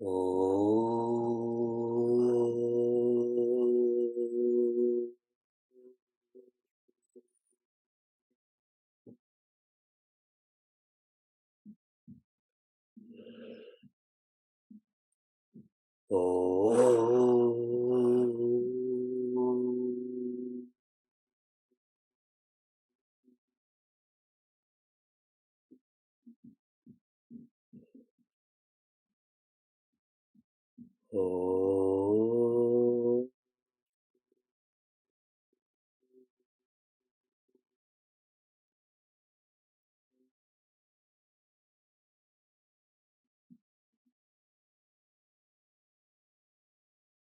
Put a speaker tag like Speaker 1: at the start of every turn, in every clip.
Speaker 1: Oh. Oh. Oh.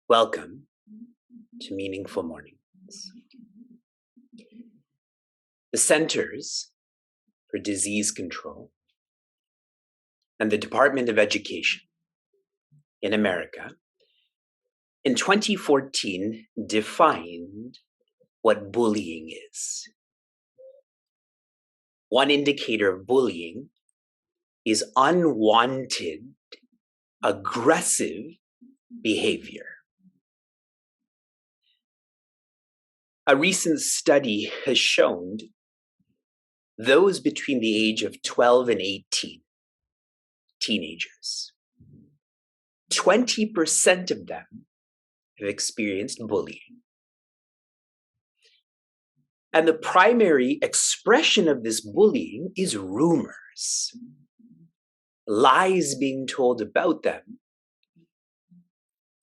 Speaker 1: Welcome to Meaningful Mornings. The Centers for Disease Control and the Department of Education in America in 2014 defined what bullying is. One indicator of bullying is unwanted, aggressive behavior. A recent study has shown those between the age of 12 and 18, teenagers, 20% of them have experienced bullying. And the primary expression of this bullying is rumors, lies being told about them.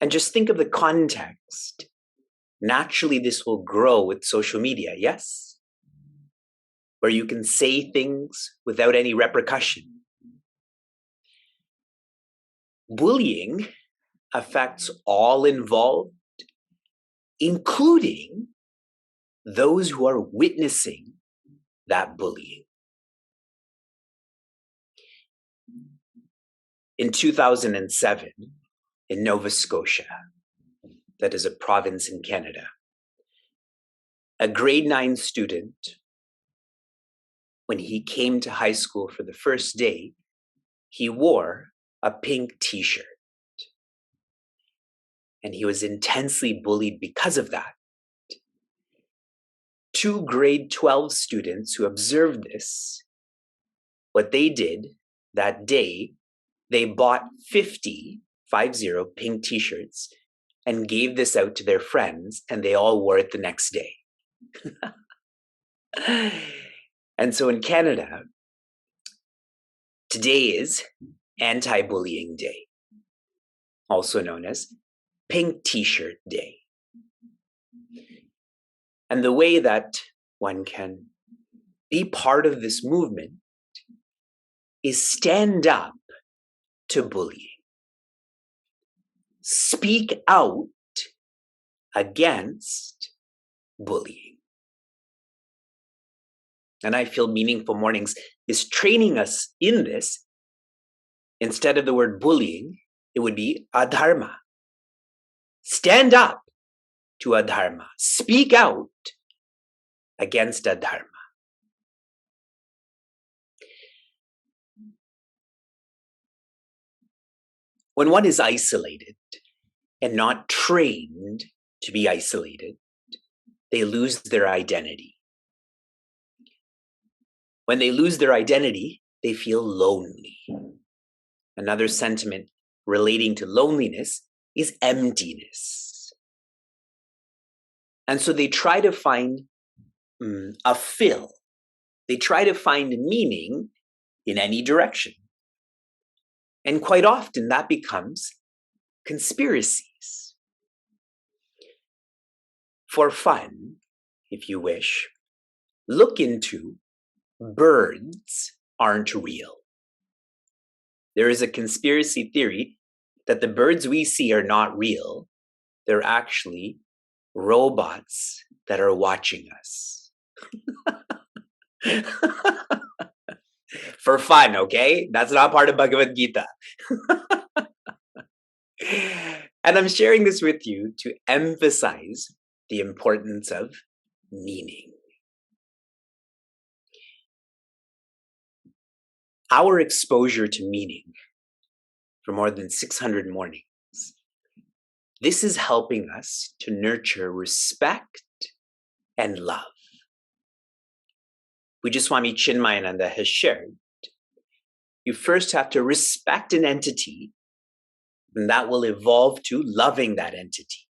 Speaker 1: And just think of the context. Naturally, this will grow with social media, yes? Where you can say things without any repercussion. Bullying affects all involved, including those who are witnessing that bullying. In 2007, in Nova Scotia, that is a province in Canada, a grade 9 student, when he came to high school for the first day, he wore a pink t-shirt. And he was intensely bullied because of that. 2 grade 12 students who observed this, what they did that day, they bought 50 pink t-shirts and gave this out to their friends, and they all wore it the next day. And so in Canada, today is Anti-Bullying Day, also known as Pink T-Shirt Day. And the way that one can be part of this movement is stand up to bullying. Speak out against bullying. And I feel Meaningful Mornings is training us in this. Instead of the word bullying, it would be adharma. Stand up to adharma. Speak out against adharma. When one is isolated and not trained to be isolated, they lose their identity. When they lose their identity, they feel lonely. Another sentiment relating to loneliness is emptiness. And so they try to find a fill. They try to find meaning in any direction. And quite often that becomes conspiracies. For fun, if you wish, look into birds aren't real. There is a conspiracy theory that the birds we see are not real. They're actually robots that are watching us. For fun, okay? That's not part of Bhagavad Gita. And I'm sharing this with you to emphasize the importance of meaning. Our exposure to meaning for more than 600 mornings. This is helping us to nurture respect and love. Pujaswami Chinmayananda has shared, you first have to respect an entity, and that will evolve to loving that entity.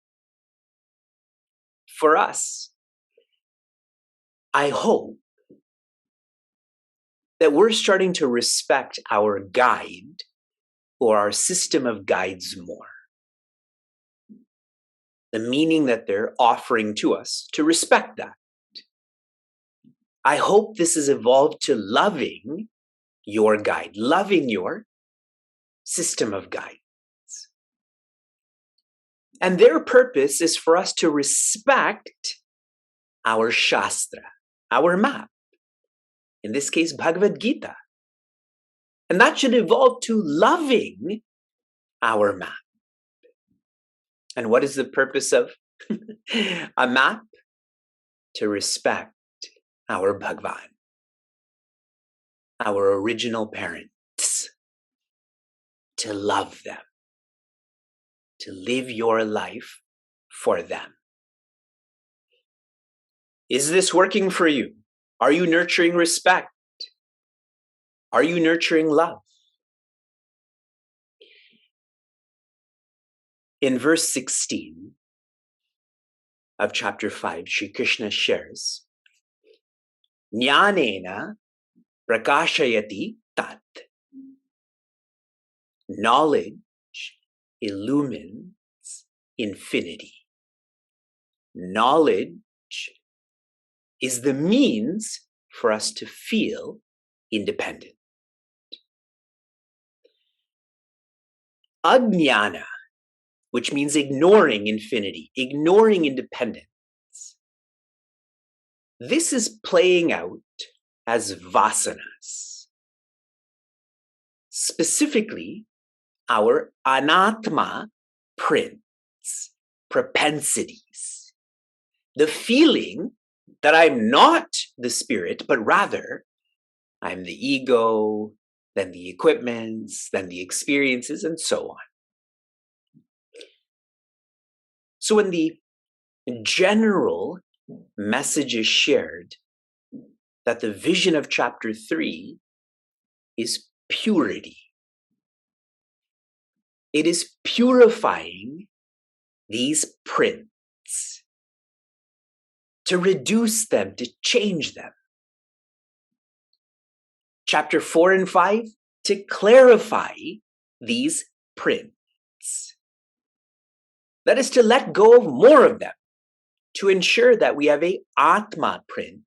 Speaker 1: For us, I hope that we're starting to respect our guide or our system of guides more. The meaning that they're offering to us, to respect that. I hope this has evolved to loving your guide, loving your system of guides. And their purpose is for us to respect our Shastra, our map. In this case, Bhagavad Gita. And that should evolve to loving our map. And what is the purpose of a map? To respect our Bhagwan, our original parents, to love them, to live your life for them. Is this working for you? Are you nurturing respect? Are you nurturing love? In verse 16 of chapter 5, Sri Krishna shares, Jnanena prakashayati tat. Knowledge illumines infinity. Knowledge is the means for us to feel independent. Ajnana, which means ignoring infinity, ignoring independence. This is playing out as vasanas. Specifically, our anatma prints, propensities. The feeling that I'm not the spirit, but rather I'm the ego, then the equipments, then the experiences, and so on. So when the general message is shared that the vision of chapter 3 is purity, it is purifying these prints, to reduce them, to change them. Chapter 4 and 5, to clarify these prints. That is to let go of more of them, to ensure that we have a Atma print.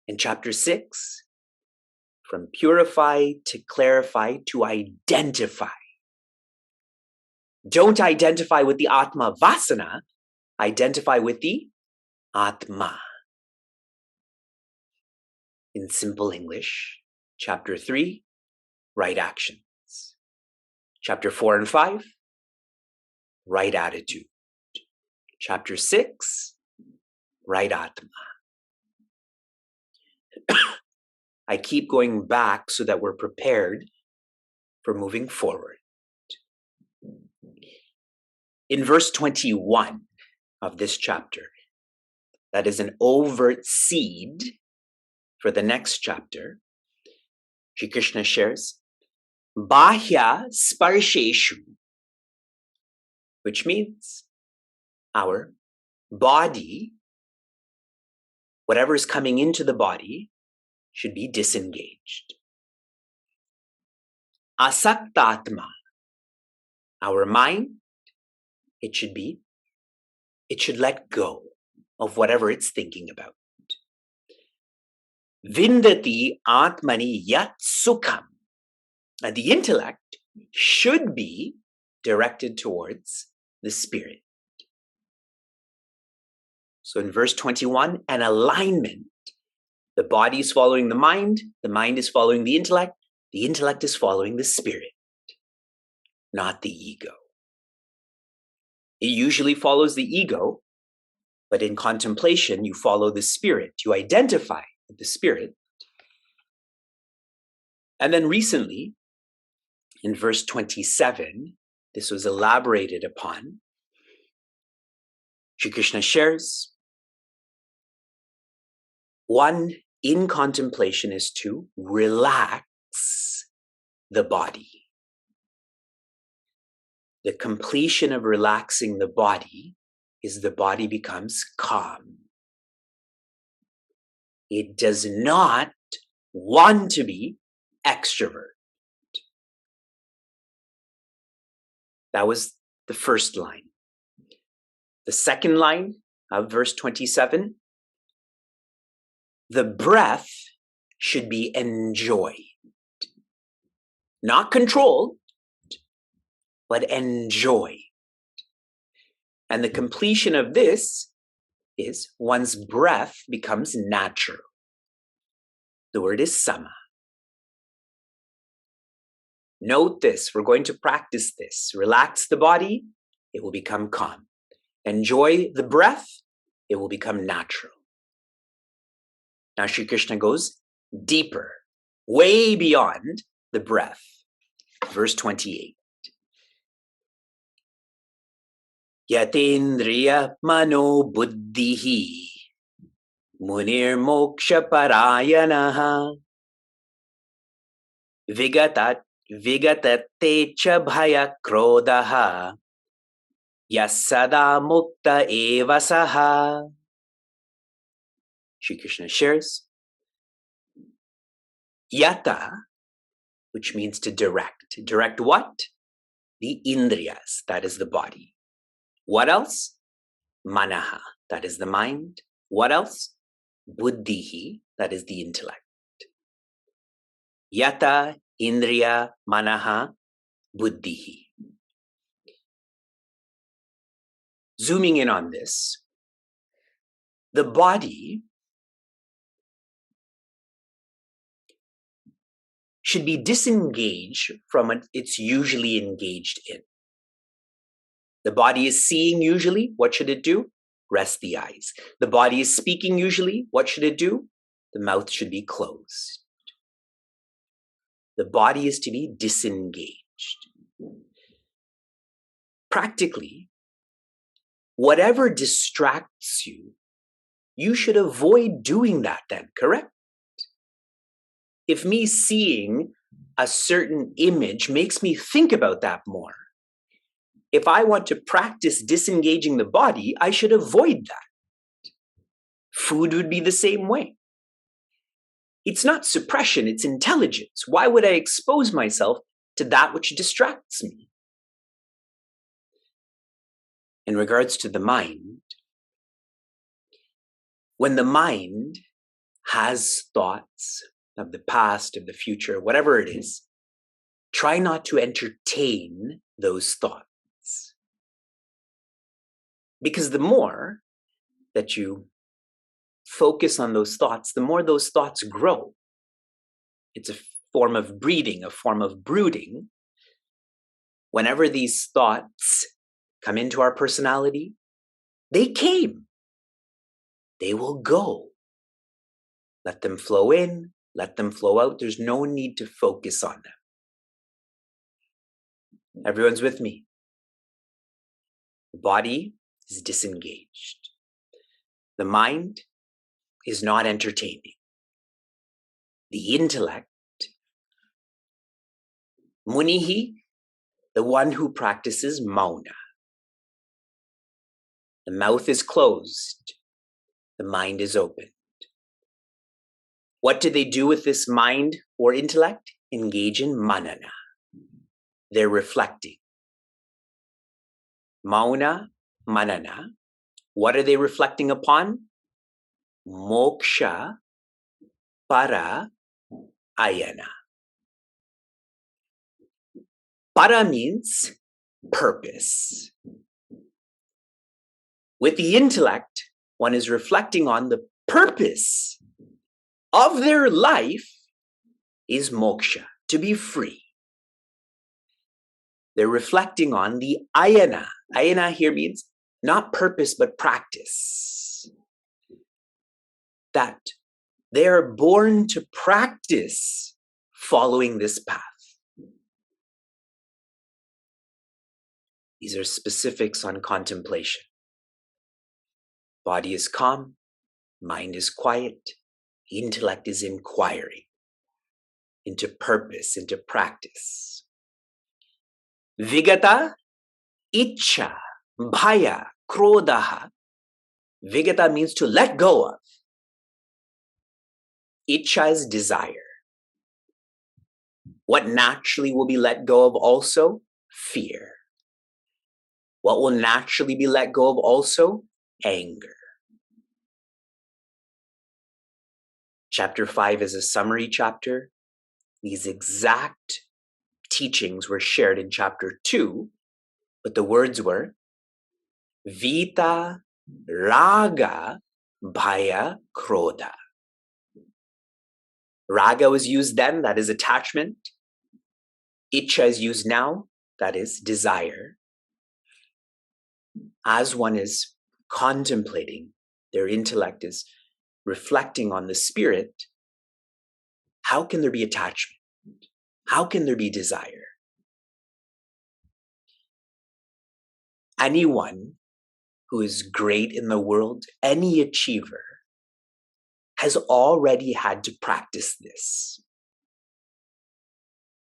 Speaker 1: In chapter 6, from purify to clarify to identify. Don't identify with the Atma Vasana, identify with the Atma. In simple English, chapter 3, right actions. Chapter 4 and 5, right attitude. Chapter 6, right Atma. I keep going back so that we're prepared for moving forward. In verse 21 of this chapter, that is an overt seed for the next chapter, Sri Krishna shares, Bahya Sparsheshu, which means our body, whatever is coming into the body, should be disengaged. Asaktatma, our mind, it should let go of whatever it's thinking about. Vindati atmani yat sukham. And the intellect should be directed towards the spirit. So in verse 21, an alignment. The body is following the mind is following the intellect is following the spirit, not the ego. It usually follows the ego, but in contemplation, you follow the spirit. You identify with the spirit. And then recently, In verse 27, this was elaborated upon. Shri Krishna shares, one in contemplation is to relax the body. The completion of relaxing the body is the body becomes calm. It does not want to be extrovert. That was the first line. The second line of verse 27, the breath should be enjoyed, not controlled, but enjoyed. And the completion of this is one's breath becomes natural. The word is sama. Note this, we're going to practice this. Relax the body, it will become calm. Enjoy the breath, it will become natural. Now Shri Krishna goes deeper, way beyond the breath. Verse 28. Yatendriya mano buddhihi munir moksha parayanaha vigatate cha bhaya krodaha yasada mukta eva saha. Shri Krishna shares, yata, which means to direct. Direct what? The indriyas, that is the body. What else? Manaha, that is the mind. What else? Buddhihi, that is the intellect. Yata, indriya, manaha, buddhihi. Zooming in on this, the body should be disengaged from what it's usually engaged in. The body is seeing usually, what should it do? Rest the eyes. The body is speaking usually, what should it do? The mouth should be closed. The body is to be disengaged. Practically, whatever distracts you, you should avoid doing that then, correct? If me seeing a certain image makes me think about that more, if I want to practice disengaging the body, I should avoid that. Food would be the same way. It's not suppression, it's intelligence. Why would I expose myself to that which distracts me? In regards to the mind, when the mind has thoughts of the past, of the future, whatever it is, try not to entertain those thoughts. Because the more that you focus on those thoughts, the more those thoughts grow. It's a form of breeding, a form of brooding. Whenever these thoughts come into our personality, they came. They will go. Let them flow in, let them flow out. There's no need to focus on them. Everyone's with me. The body is disengaged. The mind is not entertaining. The intellect, munihi, the one who practices mauna. The mouth is closed. The mind is opened. What do they do with this mind or intellect? Engage in manana. They're reflecting. Mauna, manana. What are they reflecting upon? Moksha, para, ayana. Para means purpose. With the intellect, one is reflecting on the purpose of their life is moksha, to be free. They're reflecting on the ayana. Ayana here means not purpose, but practice. That they are born to practice following this path. These are specifics on contemplation. Body is calm, mind is quiet, intellect is inquiring into purpose, into practice. Vigata, Ichcha, Bhaya, Krodaha. Vigata means to let go of. Ichcha is desire. What naturally will be let go of also? Fear. What will naturally be let go of also? Anger. Chapter 5 is a summary chapter. These exact teachings were shared in chapter 2, but the words were Vita, Raga, Bhaya, Krodha. Raga was used then, that is attachment. Ichcha is used now, that is desire. As one is contemplating, their intellect is reflecting on the spirit, how can there be attachment? How can there be desire? Anyone who is great in the world, any achiever, has already had to practice this.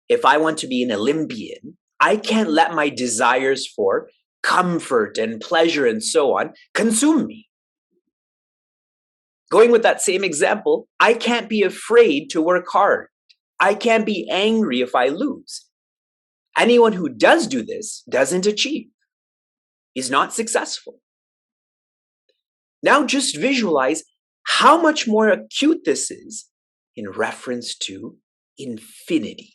Speaker 1: If I want to be an Olympian, I can't let my desires for comfort and pleasure and so on consume me. Going with that same example, I can't be afraid to work hard. I can't be angry if I lose. Anyone who does do this doesn't achieve, is not successful. Now just visualize how much more acute this is in reference to infinity.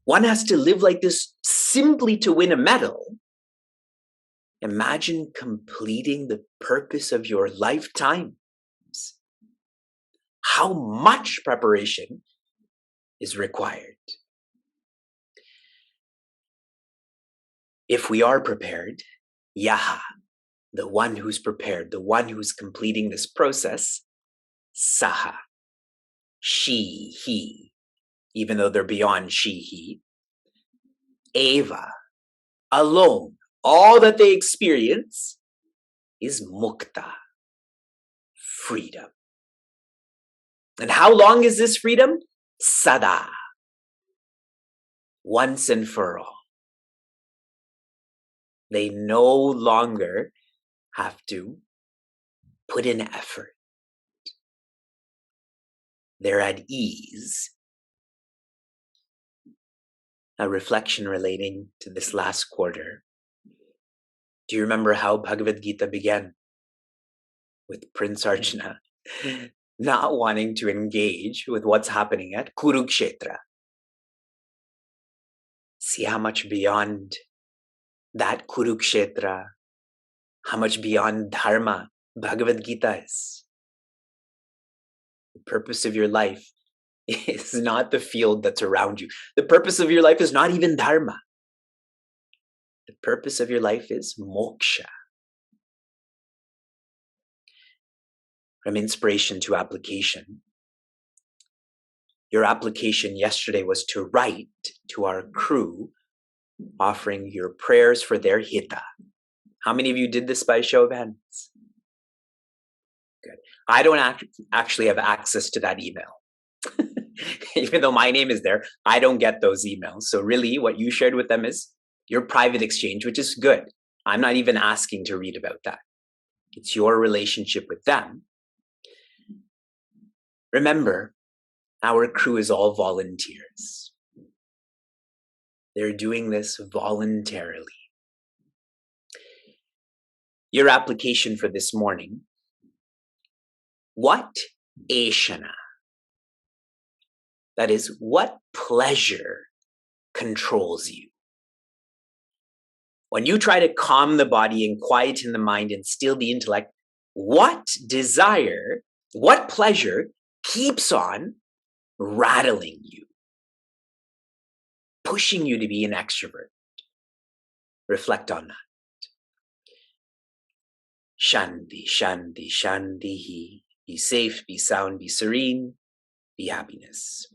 Speaker 1: One has to live like this simply to win a medal. Imagine completing the purpose of your lifetime. How much preparation is required? If we are prepared, Yaha, the one who's prepared, the one who's completing this process, Saha, she, he, even though they're beyond she, he, Eva, alone, all that they experience is mukta, freedom. And how long is this freedom? Sada, once and for all. They no longer have to put in effort. They're at ease. A reflection relating to this last quarter. Do you remember how Bhagavad Gita began? With Prince Arjuna not wanting to engage with what's happening at Kurukshetra. See how much beyond that Kurukshetra, how much beyond Dharma Bhagavad Gita is. The purpose of your life is not the field that's around you. The purpose of your life is not even Dharma. The purpose of your life is moksha. From inspiration to application. Your application yesterday was to write to our crew, offering your prayers for their hita. How many of you did this by show of hands? Good. I don't actually have access to that email. Even though my name is there, I don't get those emails. So really what you shared with them is your private exchange, which is good. I'm not even asking to read about that. It's your relationship with them. Remember, our crew is all volunteers. They're doing this voluntarily. Your application for this morning. What ashana? That is, what pleasure controls you? When you try to calm the body and quieten the mind and still the intellect, what desire, what pleasure keeps on rattling you, pushing you to be an extrovert? Reflect on that. Shanti, shanti, shanti. Be safe, be sound, be serene, be happiness.